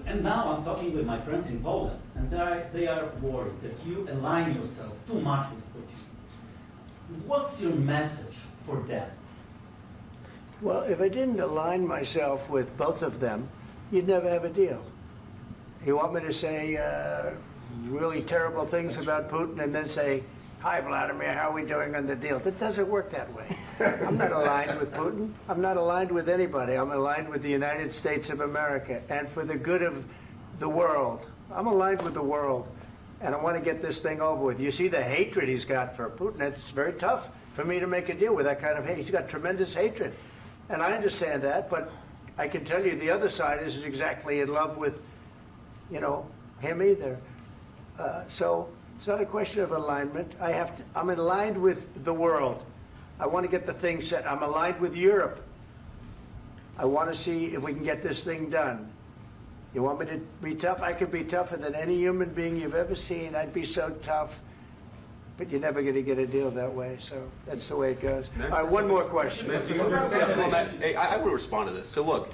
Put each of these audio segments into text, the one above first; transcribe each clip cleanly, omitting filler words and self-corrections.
And now I'm talking with my friends in Poland, and they are worried that you align yourself too much with Putin. What's your message for them? Well, if I didn't align myself with both of them, you'd never have a deal. You want me to say really terrible things about Putin and then say, "Hi, Vladimir, how are we doing on the deal?" That doesn't work that way. I'm not aligned with Putin. I'm not aligned with anybody. I'm aligned with the United States of America and for the good of the world. I'm aligned with the world, and I want to get this thing over with. You see the hatred he's got for Putin. It's very tough for me to make a deal with that kind of hate. He's got tremendous hatred, and I understand that, but I can tell you the other side isn't exactly in love with, him either. So it's not a question of alignment. I'm aligned with the world. I want to get the thing set. I'm aligned with Europe. I want to see if we can get this thing done. You want me to be tough? I could be tougher than any human being you've ever seen. I'd be so tough. But you're never going to get a deal that way. So that's the way it goes. All right, one more question. I would respond to this. So look,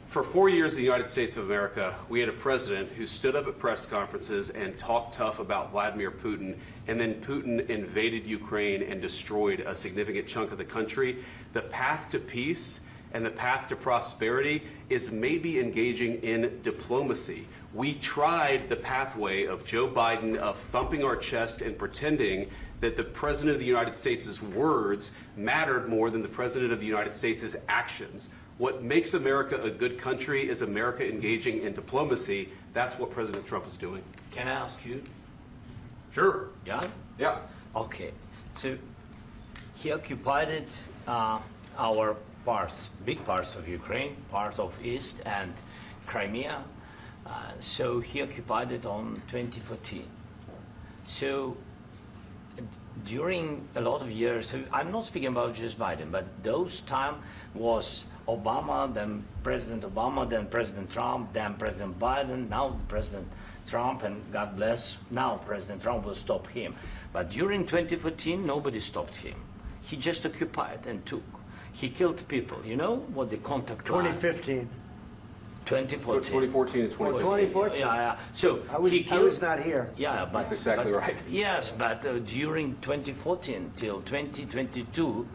for 4 years in the United States of America, we had a president who stood up at press conferences and talked tough about Vladimir Putin, and then Putin invaded Ukraine and destroyed a significant chunk of the country. The path to peace and the path to prosperity is maybe engaging in diplomacy. We tried the pathway of Joe Biden, of thumping our chest and pretending that the President of the United States' words mattered more than the President of the United States' actions. What makes America a good country is America engaging in diplomacy. That's what President Trump is doing. Can I ask you? Sure. Yeah? Yeah. Okay. So he occupied our parts, big parts of Ukraine, part of East and Crimea. So he occupied it on 2014. So during a lot of years, so I'm not speaking about just Biden, but those time was Obama, then President Obama, then President Trump, then President Biden, now President Trump, and God bless, now President Trump will stop him. But during 2014, nobody stopped him. He just occupied and took. He killed people. You know what the contact line? 2015. 2014. 2014 and 2015. 2014. Yeah. So I was not here. Yeah, but That's exactly right. Yes, but during 2014 till 2022,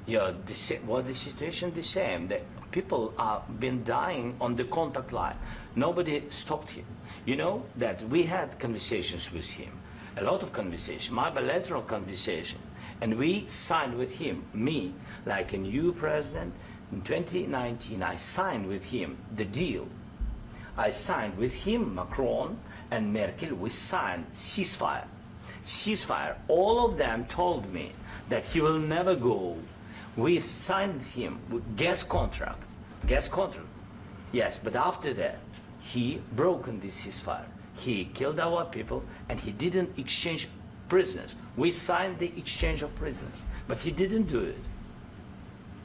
the situation the same. The people have been dying on the contact line. Nobody stopped him. You know that we had conversations with him, a lot of conversation, my bilateral conversation, and we signed with him, me, like a new president. In 2019, I signed with him the deal. I signed with him, Macron and Merkel, we signed ceasefire. Ceasefire. All of them told me that he will never go. We signed him with gas contract. Gas contract. Yes, but after that, he broken this ceasefire. He killed our people and he didn't exchange prisoners. We signed the exchange of prisoners, but he didn't do it.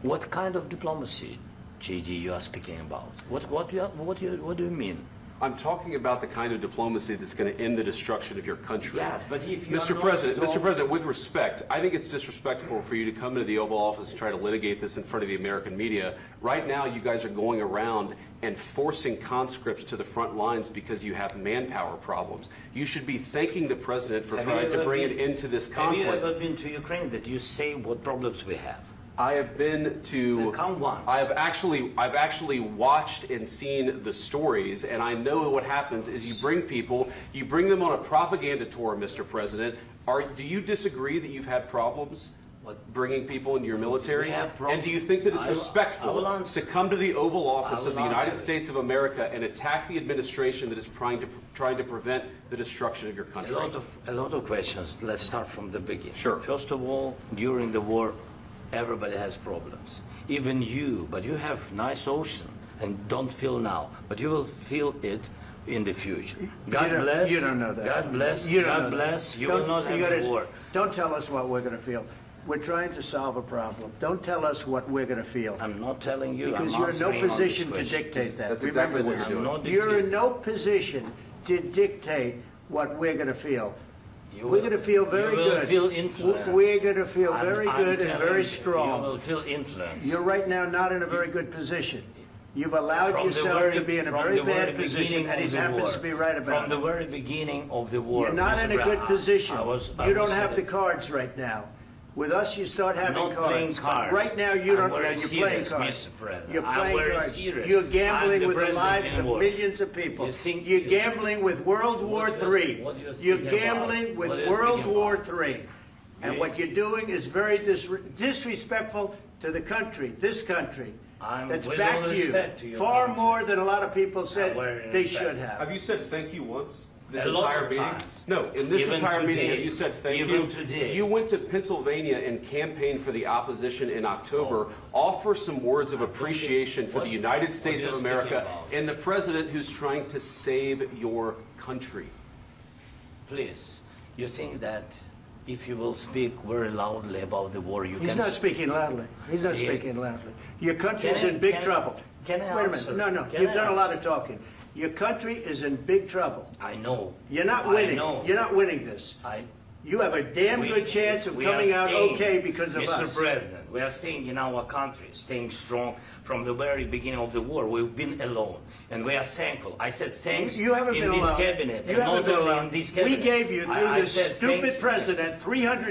What kind of diplomacy, JD, you are speaking about? What do you mean? I'm talking about the kind of diplomacy that's going to end the destruction of your country. Yes, but if you Mr. President, with respect, I think it's disrespectful for you to come into the Oval Office and try to litigate this in front of the American media. Right now, you guys are going around and forcing conscripts to the front lines because you have manpower problems. You should be thanking the President for trying to bring an end to this conflict. Have you ever been to Ukraine that you say what problems we have? I have been to. Come once. I've actually watched and seen the stories, and I know what happens is you bring them on a propaganda tour, Mr. President. Do you disagree that you've had problems bringing people into your military? And do you think that it's respectful to come to the Oval Office of the United States of America and attack the administration that is trying to prevent the destruction of your country? A lot of questions. Let's start from the beginning. Sure. First of all, during the war, everybody has problems. Even you, but you have nice ocean and don't feel now, but you will feel it in the future. God bless. You don't know that. God bless. God bless. You will not have a war. Don't tell us what we're going to feel. We're trying to solve a problem. Don't tell us what we're going to feel. I'm not telling you. Because I'm you're in no answering on position this to question. dictate that. That's exactly what Remember you're this. doing. You're in no position to dictate what we're going to feel. We're going to feel very good. You will feel influence. We're going to feel very good and very strong. You will feel influence. You're right now not in a very good position. You've allowed From the yourself to be in a from very the very bad position, beginning and of he the happens war. to be right about From the it. very beginning of the war. You're not Mr. in a good Brown, position. I You don't was have the saying- cards right now. With us, you start having not cards. playing But cards. Right now, you don't. I'm very You're playing serious, cards. Mr. President. You're I'm playing very cards. serious. You're I'm gambling the with the president lives in of war. millions of people. You think- You're gambling with World War What do you- III. what do you You're think about? gambling with What do you World think War about? III. And You- what you're doing is very disrespectful to the country, this country. I'm That's with back all to you. respect to your Far country. more than a lot of people said very they respect. should have. Have you said thank you once? This A lot entire of meeting? times. No, in this Even entire meeting, today. have you said thank Even you? today. You went to Pennsylvania and campaigned for the opposition in October. Offer some words of appreciation for the What- United States what of are you America speaking about? and the president who's trying to save your country. Please, you think that if you will speak very loudly about the war, you He's can... not speaking loudly. He's not He- speaking loudly. Your country's Can I- in big can I- trouble. can I Wait a answer? minute. No, Can you've I done a lot answer? of talking. Your country is in big trouble. I know. You're not I winning. know. You're not winning this. You have a damn good chance of we are coming out staying- okay because of Mr. us. President, we are staying in our country, staying strong from the very beginning of the war. We've been alone, and we are thankful. I said thanks You haven't in been this alone. cabinet, You and haven't not been only alone. in this We cabinet. gave you, through I this said thank stupid you. president,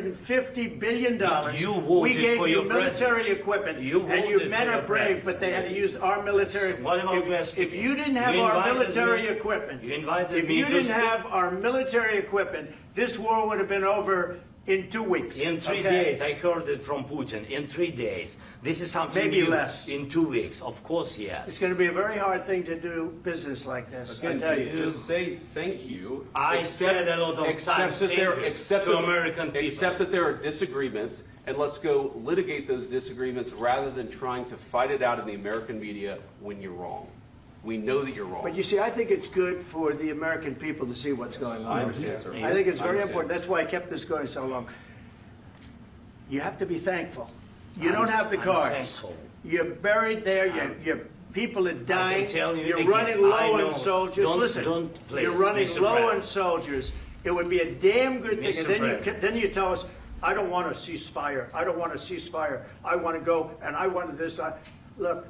$350 billion. You voted We gave for you your military president. equipment, You and you voted men for are your brave, president. but they had to use our military. What about you are If speaking? you didn't have You our invited military me- equipment, you invited if me you to didn't speak. have our military equipment, this war would have been over in 2 weeks. In 3 okay? days, I heard it from Putin. In 3 days, this is something Maybe new. less. In 2 weeks, of course, It's yes. going to be a very hard thing to do business like this. I Again, tell you. just say thank you. I said a lot of accept times that thank there- you accept to that- American people. Accept that there are disagreements, and let's go litigate those disagreements rather than trying to fight it out in the American media when you're wrong. We know that you're wrong. But you see, I think it's good for the American people to see what's going on. I understand, sir. I think it's I very understand. important. That's why I kept this going so long. You have to be thankful. You don't have the I'm cards. thankful. You're buried there. Your people are dying. tell you You're again, running I low know. on soldiers. Don't- Listen, don't, please, you're running Mr. low on President. soldiers. It would be a damn good thing. Mr. And then President. then you tell us, I don't want a ceasefire. I don't want a ceasefire. I want to go and I wanted this. Look,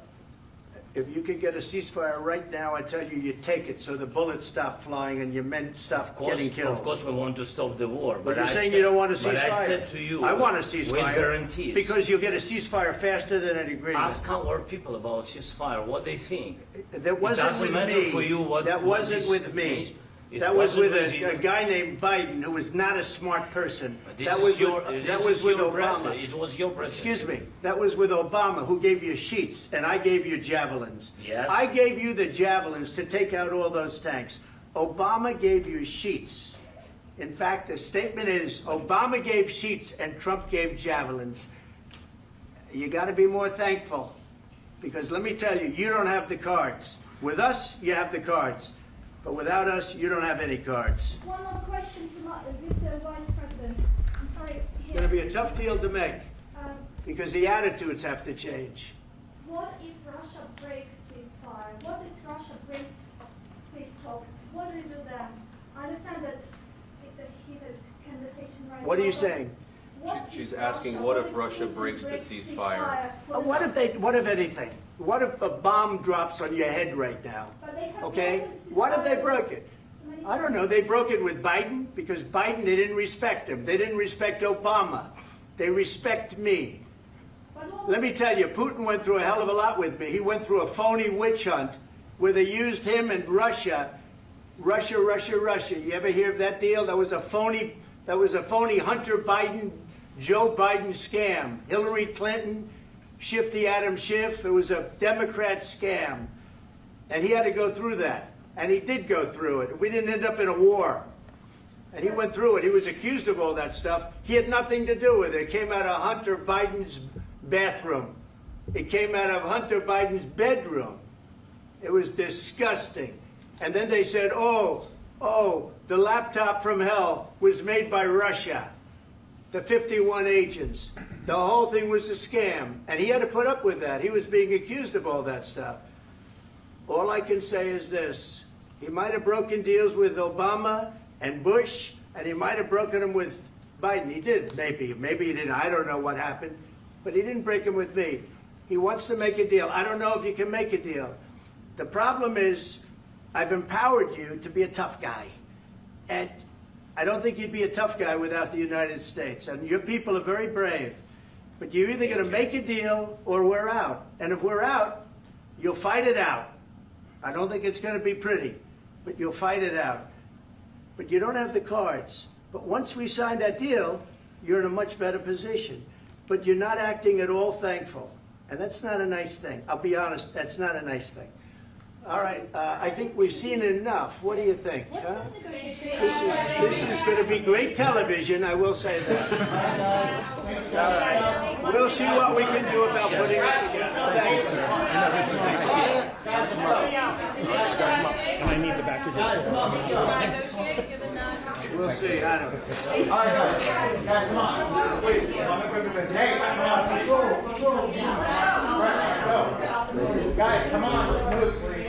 if you could get a ceasefire right now, I tell you take it so the bullets stop flying and your men stop getting killed. Of course, we want to stop the war. But you're I saying said- you don't want a ceasefire. But I said to you, I want a with ceasefire. guarantees. Because you'll get a ceasefire faster than an agreement. Ask our people about ceasefire, what they think. That wasn't doesn't with matter me. for you what- That what wasn't this with me. means. It That was wasn't with with you. a guy named Biden who was not a smart person. This That is was your, with, this that was is with your Obama. president. It was your president. Excuse me. That was with Obama, who gave you sheets, and I gave you javelins. Yes. I gave you the javelins to take out all those tanks. Obama gave you sheets. In fact, the statement is Obama gave sheets and Trump gave javelins. You got to be more thankful, because let me tell you, you don't have the cards. With us, you have the cards. But without us, you don't have any cards. One more question to Mr. Vice President. I'm sorry. It's going to be a tough deal to make, Um, because the attitudes have to change. what if Russia breaks ceasefire? What if Russia breaks peace talks? What do we do then? I understand that it's a heated conversation right now. What are you but saying? what if She's asking, what if Russia Putin breaks the ceasefire? What if anything? What if a bomb drops on your head right now? But they have Okay? broken What if they ceasefire broke it? many I don't know. They broke it with Biden because Biden, they didn't respect him. They didn't respect Obama. They respect me. But what- Let me tell you, Putin went through a hell of a lot with me. He went through a phony witch hunt where they used him and Russia. Russia. You ever hear of that deal? That was a phony Hunter Biden, Joe Biden scam. Hillary Clinton, Shifty Adam Schiff. It was a Democrat scam. And he had to go through that. And he did go through it. We didn't end up in a war. And he went through it. He was accused of all that stuff. He had nothing to do with it. It came out of Hunter Biden's bathroom. It came out of Hunter Biden's bedroom. It was disgusting. And then they said, oh, the laptop from hell was made by Russia. The 51 agents. The whole thing was a scam. And he had to put up with that. He was being accused of all that stuff. All I can say is this. He might have broken deals with Obama and Bush, and he might have broken them with Biden. He did, maybe. Maybe he didn't. I don't know what happened. But he didn't break them with me. He wants to make a deal. I don't know if you can make a deal. The problem is, I've empowered you to be a tough guy. And I don't think you'd be a tough guy without the United States. And your people are very brave. But you're either going to make a deal or we're out. And if we're out, you'll fight it out. I don't think it's going to be pretty, but you'll fight it out. But you don't have the cards. But once we sign that deal, you're in a much better position. But you're not acting at all thankful. And that's not a nice thing. I'll be honest, that's not a nice thing. All right, I think we've seen enough. What do you think? Huh? This is going to be great television, I will say that. All right. We'll see what we can do about putting it together. Thank you, sir. I need the back of this. We'll see. I don't know. All right, guys, come on. Wait, hey, guys, come on, let's move, please.